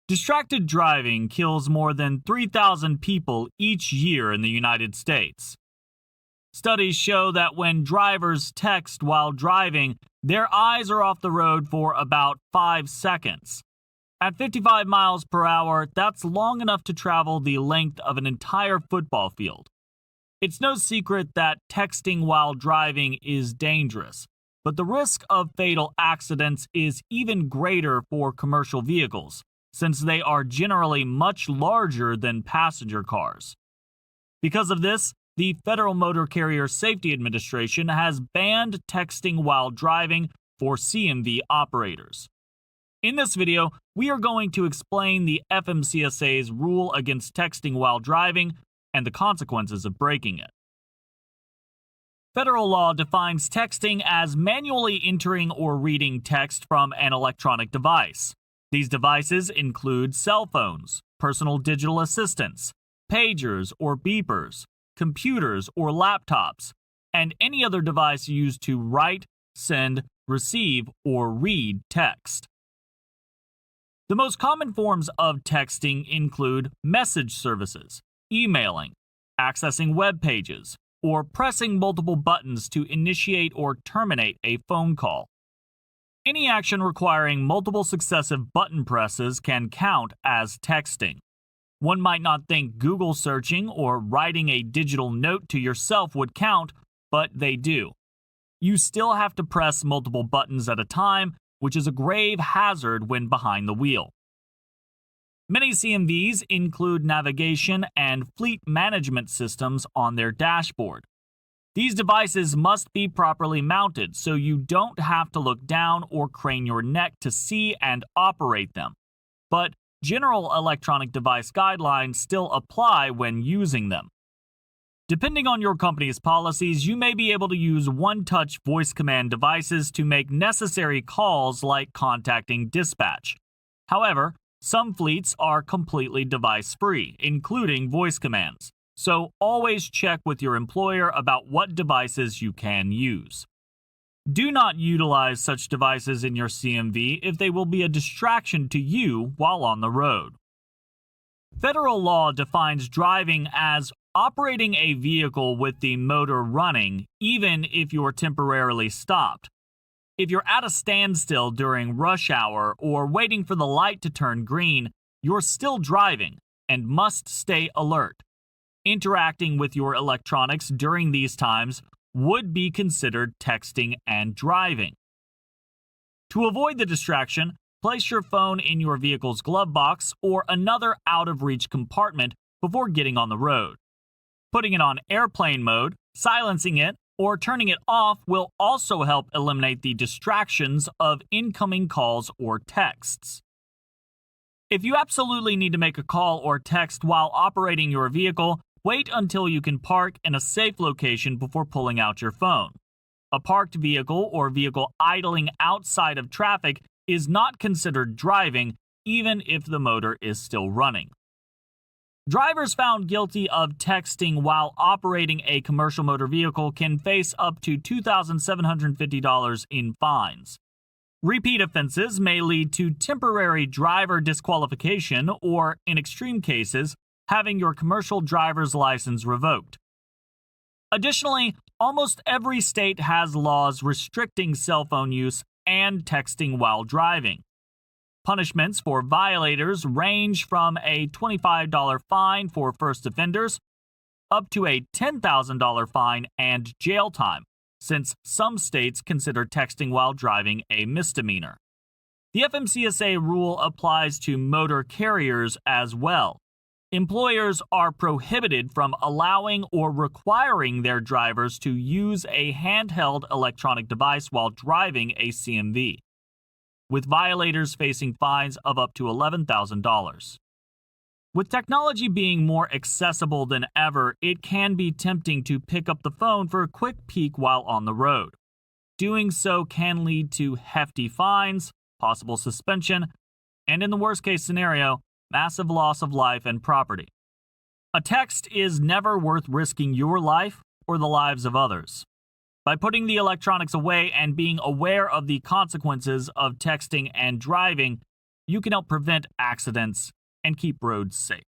Distracted driving kills more than 3,000 people each year in the United States. Studies show that when drivers text while driving, their eyes are off the road for about 5 seconds. At 55 miles per hour, that's long enough to travel the length of an entire football field. It's no secret that texting while driving is dangerous, but the risk of fatal accidents is even greater for commercial vehicles, since they are generally much larger than passenger cars. Because of this, the Federal Motor Carrier Safety Administration has banned texting while driving for CMV operators. In this video, we are going to explain the FMCSA's rule against texting while driving and the consequences of breaking it. Federal law defines texting as manually entering or reading text from an electronic device. These devices include cell phones, personal digital assistants, pagers or beepers, computers or laptops, and any other device used to write, send, receive, or read text. The most common forms of texting include message services, emailing, accessing web pages, or pressing multiple buttons to initiate or terminate a phone call. Any action requiring multiple successive button presses can count as texting. One might not think Google searching or writing a digital note to yourself would count, but they do. You still have to press multiple buttons at a time, which is a grave hazard when behind the wheel. Many CMVs include navigation and fleet management systems on their dashboard. These devices must be properly mounted so you don't have to look down or crane your neck to see and operate them. But general electronic device guidelines still apply when using them. Depending on your company's policies, you may be able to use one-touch voice command devices to make necessary calls like contacting dispatch. However, some fleets are completely device-free, including voice commands. So always check with your employer about what devices you can use. Do not utilize such devices in your CMV if they will be a distraction to you while on the road. Federal law defines driving as operating a vehicle with the motor running, even if you're temporarily stopped. If you're at a standstill during rush hour or waiting for the light to turn green, you're still driving and must stay alert. Interacting with your electronics during these times would be considered texting and driving. To avoid the distraction, place your phone in your vehicle's glove box or another out-of-reach compartment before getting on the road. Putting it on airplane mode, silencing it, or turning it off will also help eliminate the distractions of incoming calls or texts. If you absolutely need to make a call or text while operating your vehicle, wait until you can park in a safe location before pulling out your phone. A parked vehicle or vehicle idling outside of traffic is not considered driving, even if the motor is still running. Drivers found guilty of texting while operating a commercial motor vehicle can face up to $2,750 in fines. Repeat offenses may lead to temporary driver disqualification or, in extreme cases, having your commercial driver's license revoked. Additionally, almost every state has laws restricting cell phone use and texting while driving. Punishments for violators range from a $25 fine for first offenders up to a $10,000 fine and jail time, since some states consider texting while driving a misdemeanor. The FMCSA rule applies to motor carriers as well. Employers are prohibited from allowing or requiring their drivers to use a handheld electronic device while driving a CMV, with violators facing fines of up to $11,000. With technology being more accessible than ever, it can be tempting to pick up the phone for a quick peek while on the road. Doing so can lead to hefty fines, possible suspension, and in the worst-case scenario, massive loss of life and property. A text is never worth risking your life or the lives of others. By putting the electronics away and being aware of the consequences of texting and driving, you can help prevent accidents and keep roads safe.